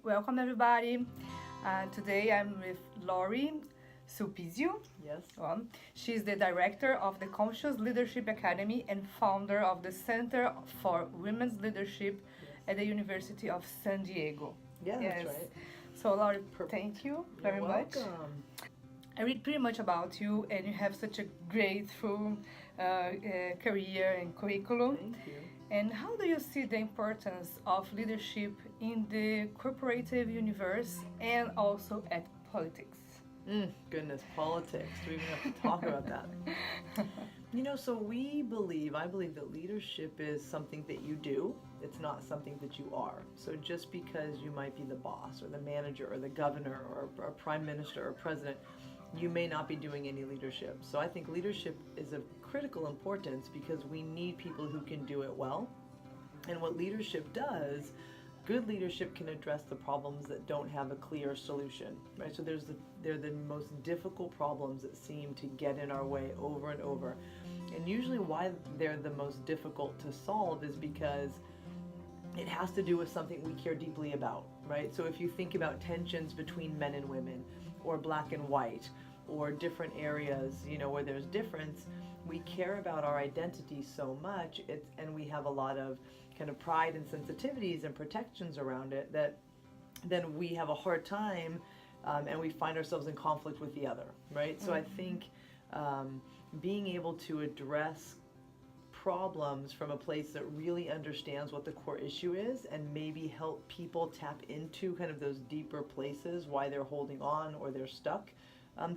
Welcome everybody. Today I'm with Lorri Sulpizio. Yes. She's the director of the Conscious Leadership Academy and founder of the Center for Women's Leadership at the University of San Diego. Yeah, that's right. So Lorri, thank you very much. Welcome. I read pretty much about you, and you have such a grateful career and curriculum. Thank you. And how do you see the importance of leadership in the corporate universe and also at politics? Goodness, politics. Do we even have to talk about that? So I believe that leadership is something that you do. It's not something that you are. So just because you might be the boss or the manager or the governor or a prime minister or president, you may not be doing any leadership. So I think leadership is of critical importance because we need people who can do it well. And what leadership does, good leadership can address the problems that don't have a clear solution, right? So they're the most difficult problems that seem to get in our way over and over. And usually why they're the most difficult to solve is because it has to do with something we care deeply about, right? So if you think about tensions between men and women, or black and white, or different areas, where there's difference, we care about our identity so much, and we have a lot of kind of pride and sensitivities and protections around it that then we have a hard time, and we find ourselves in conflict with the other, right? So I think being able to address problems from a place that really understands what the core issue is and maybe help people tap into kind of those deeper places why they're holding on or they're stuck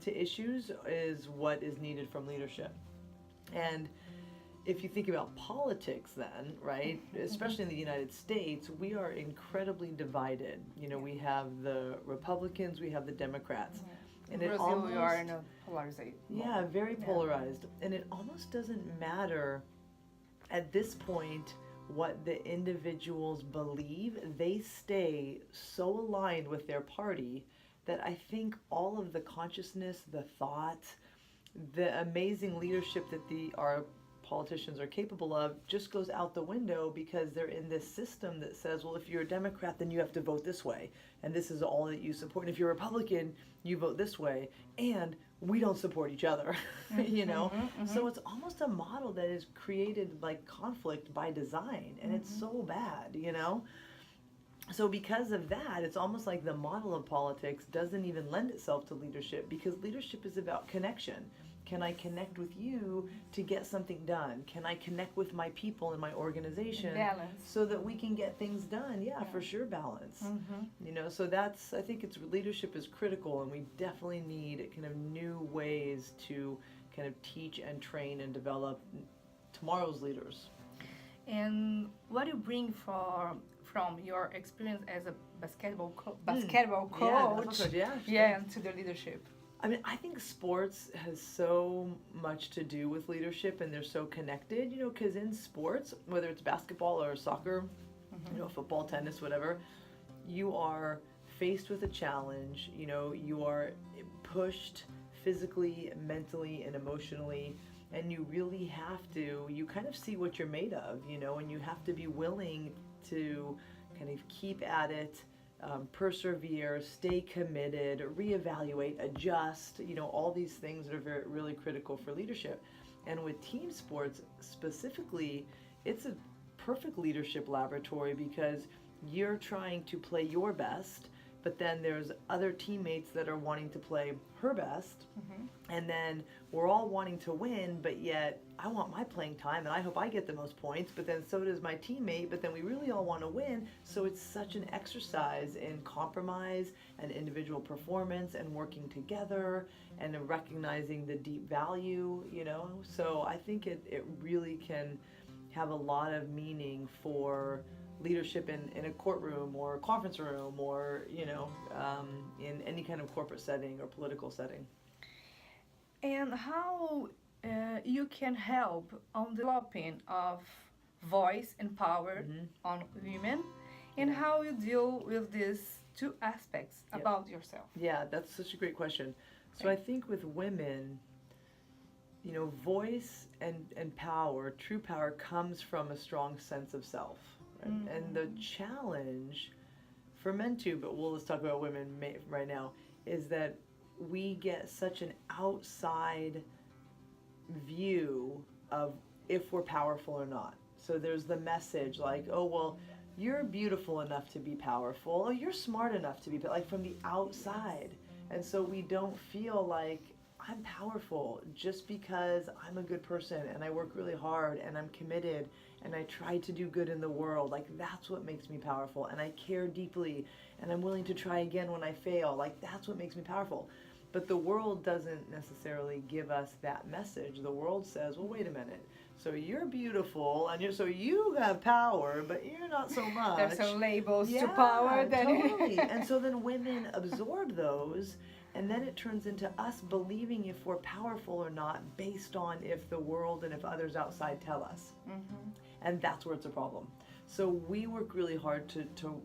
to issues is what is needed from leadership. And if you think about politics then, right, especially in the United States, we are incredibly divided. We have the Republicans, we have the Democrats. And in Brazil, we are in a polarized. Yeah, very polarized. And it almost doesn't matter at this point what the individuals believe. They stay so aligned with their party that I think all of the consciousness, the thought, the amazing leadership that our politicians are capable of just goes out the window because they're in this system that says, well, if you're a Democrat, then you have to vote this way, and this is all that you support. And if you're a Republican, you vote this way, and we don't support each other, So it's almost a model that is created like conflict by design, and it's so bad, So because of that, it's almost like the model of politics doesn't even lend itself to leadership, because leadership is about connection. Can I connect with you to get something done? Can I connect with my people in my organization so that we can get things done? Yeah, for sure, balance. So I think leadership is critical, and we definitely need kind of new ways to kind of teach and train and develop tomorrow's leaders. And what do you bring from your experience as a basketball coach to the leadership? I mean, I think sports has so much to do with leadership, and they're so connected, because in sports, whether it's basketball or soccer, football, tennis, whatever, you are faced with a challenge, you are pushed physically, mentally, and emotionally, and you really you kind of see what you're made of, and you have to be willing to kind of keep at it, persevere, stay committed, reevaluate, adjust, all these things that are really critical for leadership. And with team sports specifically, it's a perfect leadership laboratory because you're trying to play your best, but then there's other teammates that are wanting to play her best, and then we're all wanting to win, but yet I want my playing time and I hope I get the most points, but then so does my teammate, but then we really all want to win. So it's such an exercise in compromise and individual performance and working together and recognizing the deep value, So I think it really can have a lot of meaning for leadership in a courtroom or a conference room or in any kind of corporate setting or political setting. And how you can help on developing of voice and power on women, and how you deal with these two aspects about yourself. Yeah, that's such a great question. So I think with women, voice and power, true power, comes from a strong sense of self. Right? And the challenge for men too, but let's talk about women right now, is that we get such an outside view of if we're powerful or not. So there's the message like, oh, well, you're beautiful enough to be powerful. Oh, you're smart enough to be, like from the outside. And so we don't feel like I'm powerful just because I'm a good person and I work really hard and I'm committed and I try to do good in the world. Like that's what makes me powerful, and I care deeply and I'm willing to try again when I fail. Like that's what makes me powerful. But the world doesn't necessarily give us that message. The world says, well, wait a minute. So you're beautiful, and so you have power, but you're not so much. There's some labels to power. Totally. And so then women absorb those, and then it turns into us believing if we're powerful or not based on if the world and if others outside tell us. Mm-hmm. And that's where it's a problem. So we work really hard to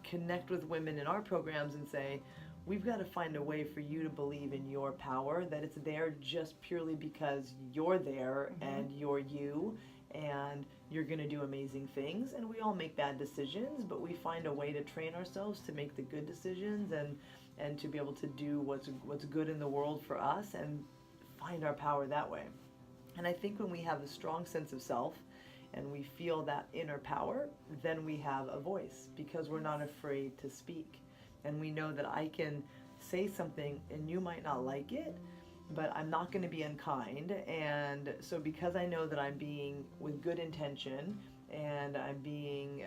connect with women in our programs and say, we've got to find a way for you to believe in your power, that it's there just purely because you're there and you're you and you're going to do amazing things. And we all make bad decisions, but we find a way to train ourselves to make the good decisions and to be able to do what's good in the world for us and find our power that way. And I think when we have a strong sense of self and we feel that inner power, then we have a voice because we're not afraid to speak. And we know that I can say something and you might not like it, but I'm not going to be unkind. And so because I know that I'm being with good intention and I'm being,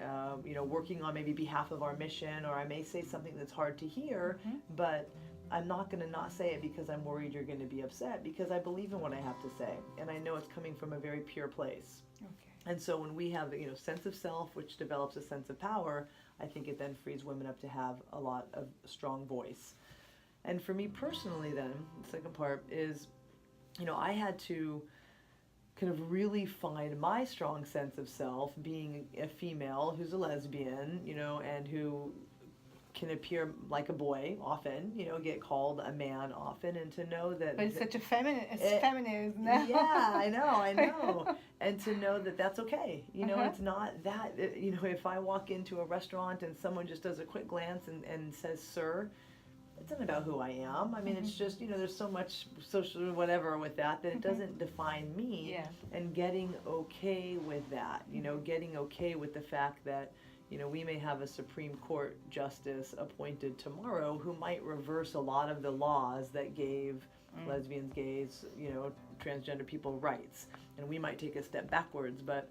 working on maybe behalf of our mission, or I may say something that's hard to hear, but I'm not going to not say it because I'm worried you're going to be upset, because I believe in what I have to say. And I know it's coming from a very pure place. Okay. And so when we have, sense of self, which develops a sense of power, I think it then frees women up to have a lot of strong voice. And for me personally then, the second part is, I had to kind of really find my strong sense of self being a female who's a lesbian, and who can appear like a boy often, get called a man often, and to know that... But it's such a feminism now. Yeah, I know. And to know that that's okay. It's not that, if I walk into a restaurant and someone just does a quick glance and says, sir, it's not about who I am. I mean, it's just, there's so much social whatever with that it doesn't define me. Yeah. And getting okay with that, getting okay with the fact that, we may have a Supreme Court justice appointed tomorrow who might reverse a lot of the laws that gave lesbians, gays, transgender people rights. And we might take a step backwards, but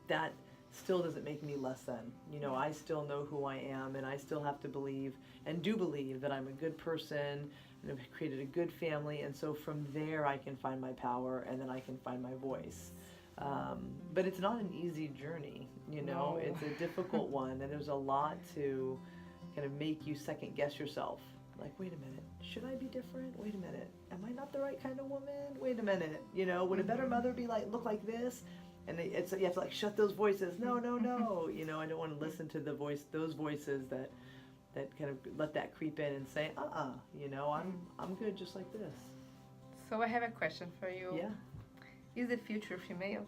that still doesn't make me less than. I still know who I am, and I still have to believe, and do believe, that I'm a good person, and I've created a good family, and so from there I can find my power, and then I can find my voice. But it's not an easy journey, No. It's a difficult one, and there's a lot to kind of make you second guess yourself. Like, wait a minute, should I be different? Wait a minute, am I not the right kind of woman? Wait a minute, would a better mother look like this? And it's you have to like shut those voices. No. I don't want to listen to those voices that kind of let that creep in and say, I'm good just like this. So I have a question for you. Yeah. Is the future female?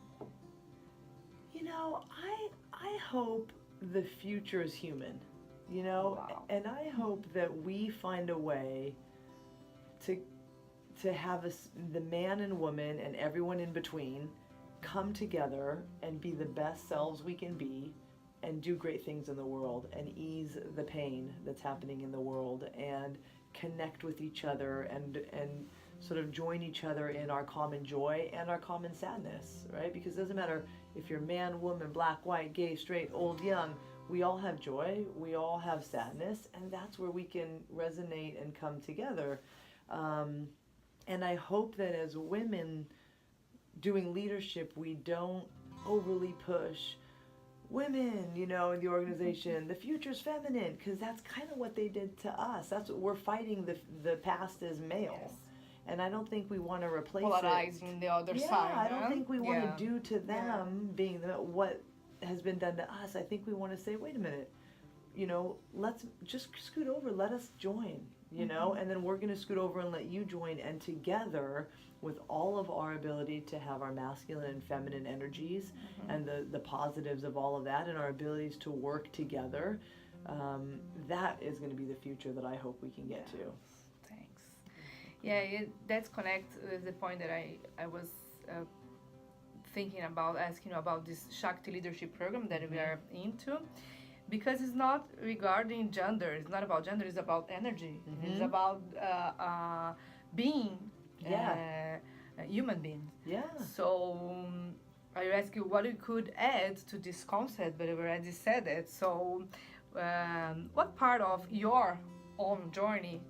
I hope the future is human, Wow. and I hope that we find a way to have the man and woman and everyone in between come together and be the best selves we can be and do great things in the world and ease the pain that's happening in the world and connect with each other and sort of join each other in our common joy and our common sadness, right? Because it doesn't matter if you're man, woman, black, white, gay, straight, old, young, we all have joy, we all have sadness, and that's where we can resonate and come together. And I hope that as women doing leadership, we don't overly push women, in the organization, the future's feminine, because that's kind of what they did to us. That's what we're fighting, the past is male. Yes. And I don't think we want to replace polarizing the other side. I don't think we want to do to them being what has been done to us. I think we want to say, wait a minute, let's just scoot over, let us join, and then we're going to scoot over and let you join, and together with all of our ability to have our masculine and feminine energies and the positives of all of that and our abilities to work together, that is going to be the future that I hope we can get to. Thanks. Yeah, that's connect with the point that I was thinking about, asking about this Shakti leadership program that we are into, because it's not regarding gender. It's not about gender. It's about energy. It's about being human beings. Yeah. So I ask you what you could add to this concept, but I already said it. So what part of your own journey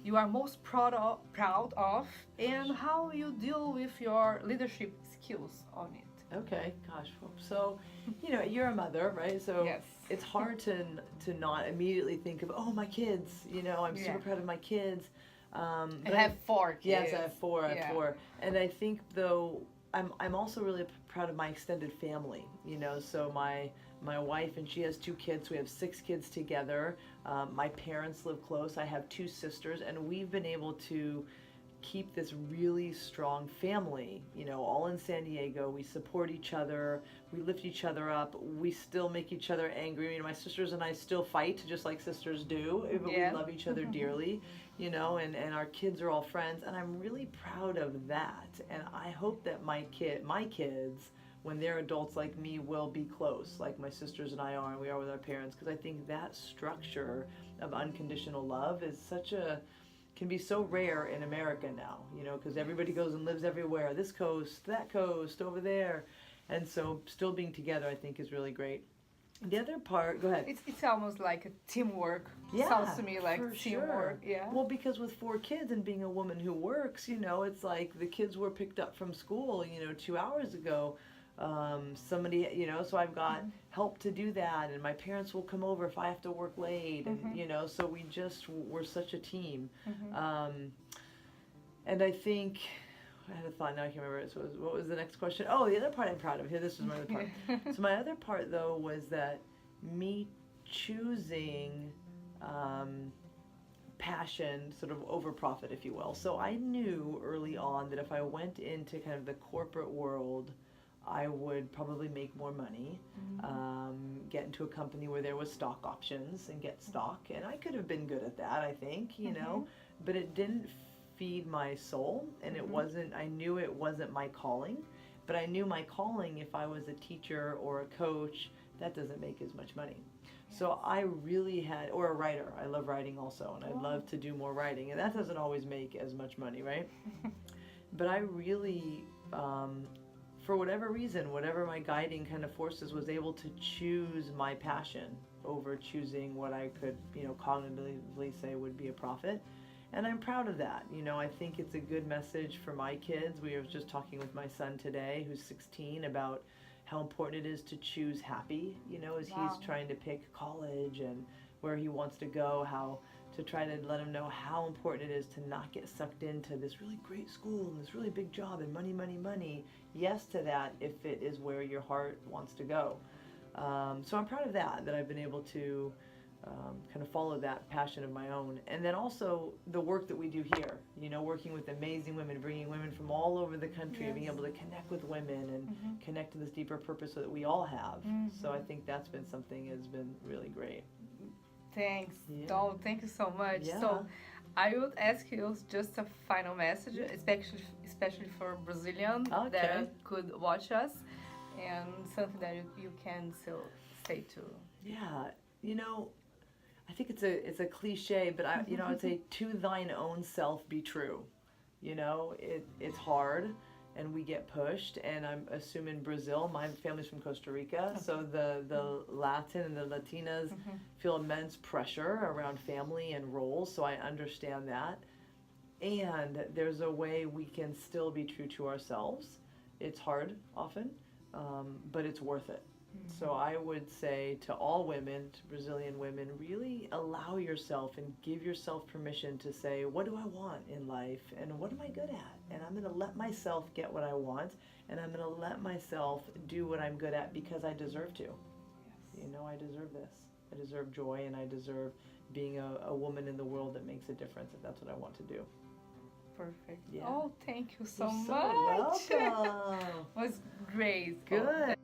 you are most proud of, and how you deal with your leadership skills on it? Okay, gosh. So, you're a mother, right? So Yes. it's hard to not immediately think of, oh, my kids. I'm super proud of my kids. I have 4 kids. Yes, I have four. And I think, though, I'm also really proud of my extended family. So my wife, and she has 2 kids. We have 6 kids together. My parents live close. I have 2 sisters, and we've been able to keep this really strong family, all in San Diego. We support each other. We lift each other up. We still make each other angry. My sisters and I still fight, just like sisters do, but we love each other dearly, and our kids are all friends, and I'm really proud of that. And I hope that my kids, when they're adults like me, will be close, like my sisters and I are, and we are with our parents, because I think that structure of unconditional love is can be so rare in America now, because everybody goes and lives everywhere, this coast, that coast, over there. And so still being together, I think, is really great. The other part, go ahead. It's almost like a teamwork. Yeah, sounds to me like for teamwork. Sure. Yeah. Well, because with 4 kids and being a woman who works, it's like the kids were picked up from school, 2 hours ago. Somebody, so I've got help to do that, and my parents will come over if I have to work late, and so we're such a team. And I think I had a thought, now I can't remember it. So what was the next question? Oh, the other part I'm proud of. Here, this is my other part. So my other part, though, was that me choosing passion sort of over profit, if you will. So I knew early on that if I went into kind of the corporate world, I would probably make more money, get into a company where there was stock options and get stock. And I could have been good at that, I think, but it didn't feed my soul, and I knew it wasn't my calling, but I knew my calling, if I was a teacher or a coach, that doesn't make as much money. So I really or a writer. I love writing also, and I'd love to do more writing, and that doesn't always make as much money, right? But I really, for whatever reason, whatever my guiding kind of forces, was able to choose my passion over choosing what I could, cognitively say would be a profit. And I'm proud of that. I think it's a good message for my kids. We were just talking with my son today, who's 16, about how important it is to choose happy, as he's trying to pick college and where he wants to go, how to try to let him know how important it is to not get sucked into this really great school and this really big job and money, money, money. Yes to that if it is where your heart wants to go. So I'm proud of that I've been able to kind of follow that passion of my own. And then also the work that we do here, working with amazing women, bringing women from all over the country, being able to connect with women and connect to this deeper purpose that we all have. So I think that's been something that's been really great. Thanks. Yeah. Oh, thank you so much. Yeah. So I would ask you just a final message, especially for Brazilians that could watch us, and something that you can say to. Yeah, I think it's a cliche, but I'd say, to thine own self be true. It's hard, and we get pushed, and I'm assuming Brazil, my family's from Costa Rica, so the Latin and the Latinas feel immense pressure around family and roles, so I understand that. And there's a way we can still be true to ourselves. It's hard often, but it's worth it. So I would say to all women, to Brazilian women, really allow yourself and give yourself permission to say, what do I want in life, and what am I good at? And I'm going to let myself get what I want, and I'm going to let myself do what I'm good at, because I deserve to. Yes. I deserve this. I deserve joy, and I deserve being a woman in the world that makes a difference, if that's what I want to do. Perfect. Yeah. Oh, thank you so You're much. So welcome. It was great. Good.